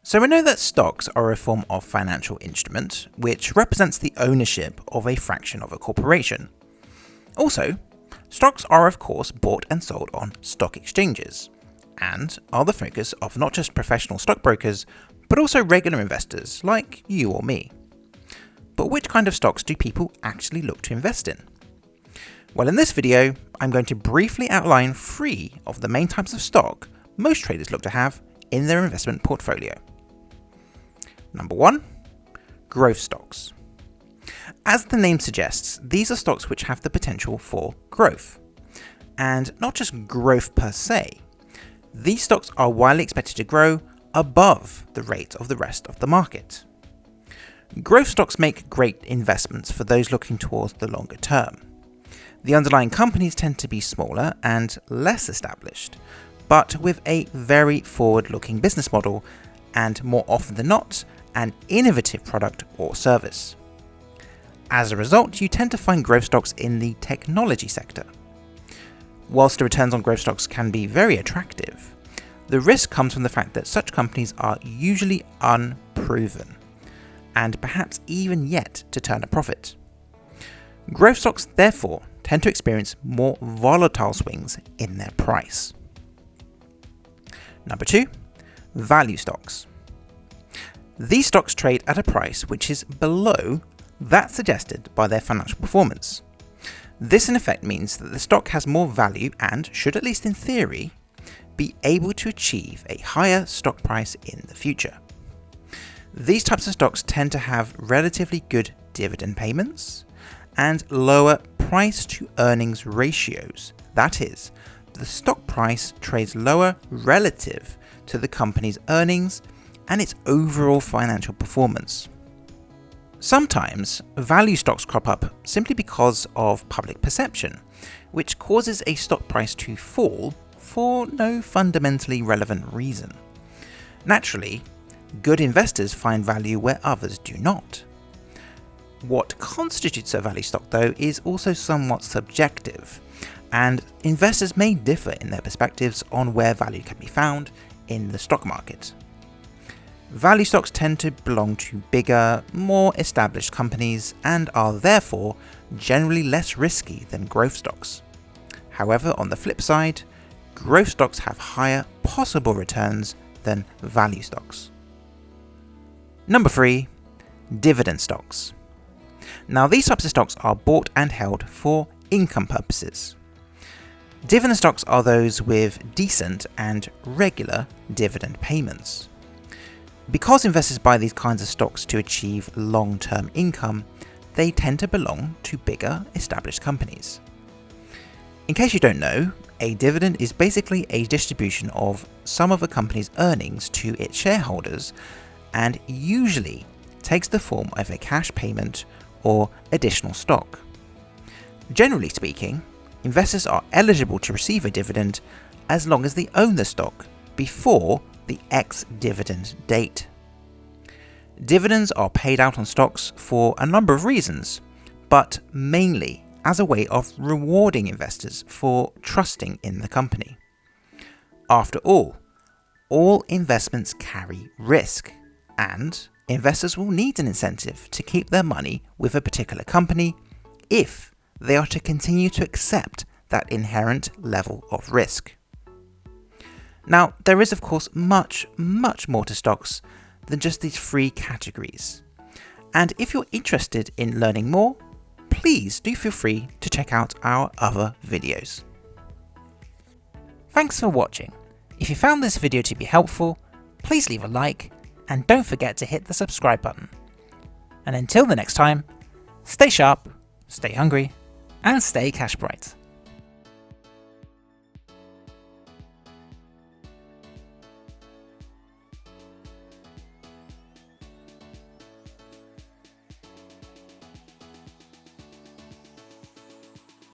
So we know that stocks are a form of financial instrument which represents the ownership of a fraction of a corporation. Also, stocks are of course bought and sold on stock exchanges and are the focus of not just professional stockbrokers but also regular investors like you or me. But which kind of stocks do people actually look to invest in? Well, in this video, I'm going to briefly outline 3 of the main types of stock most traders look to have in their investment portfolio. Number 1, growth stocks. As the name suggests, these are stocks which have the potential for growth. And not just growth per se. These stocks are widely expected to grow above the rate of the rest of the market. Growth stocks make great investments for those looking towards the longer term. The underlying companies tend to be smaller and less established, but with a very forward-looking business model and more often than not, an innovative product or service. As a result, you tend to find growth stocks in the technology sector. Whilst the returns on growth stocks can be very attractive, the risk comes from the fact that such companies are usually unproven, and perhaps even yet to turn a profit. Growth stocks therefore tend to experience more volatile swings in their price. Number 2, value stocks. These stocks trade at a price which is below that suggested by their financial performance. This in effect means that the stock has more value and should, at least in theory, be able to achieve a higher stock price in the future. These types of stocks tend to have relatively good dividend payments and lower price to earnings ratios. That is, the stock price trades lower relative to the company's earnings and its overall financial performance. Sometimes value stocks crop up simply because of public perception, which causes a stock price to fall for no fundamentally relevant reason. Naturally, good investors find value where others do not. What constitutes a value stock, though, is also somewhat subjective, and investors may differ in their perspectives on where value can be found in the stock market. Value stocks tend to belong to bigger, more established companies and are therefore generally less risky than growth stocks. However, on the flip side, growth stocks have higher possible returns than value stocks. Number 3, dividend stocks. Now, these types of stocks are bought and held for income purposes. Dividend stocks are those with decent and regular dividend payments. Because investors buy these kinds of stocks to achieve long-term income, they tend to belong to bigger, established companies. In case you don't know, a dividend is basically a distribution of some of a company's earnings to its shareholders and usually takes the form of a cash payment or additional stock. Generally speaking, investors are eligible to receive a dividend as long as they own the stock before the ex-dividend date. Dividends are paid out on stocks for a number of reasons, but mainly as a way of rewarding investors for trusting in the company. After all investments carry risk, and investors will need an incentive to keep their money with a particular company if they are to continue to accept that inherent level of risk. Now, there is of course much more to stocks than just these 3 categories. And if you're interested in learning more, please do feel free to check out our other videos. Thanks for watching. If you found this video to be helpful, please leave a like and don't forget to hit the subscribe button. And until the next time, stay sharp, stay hungry, and stay cash bright.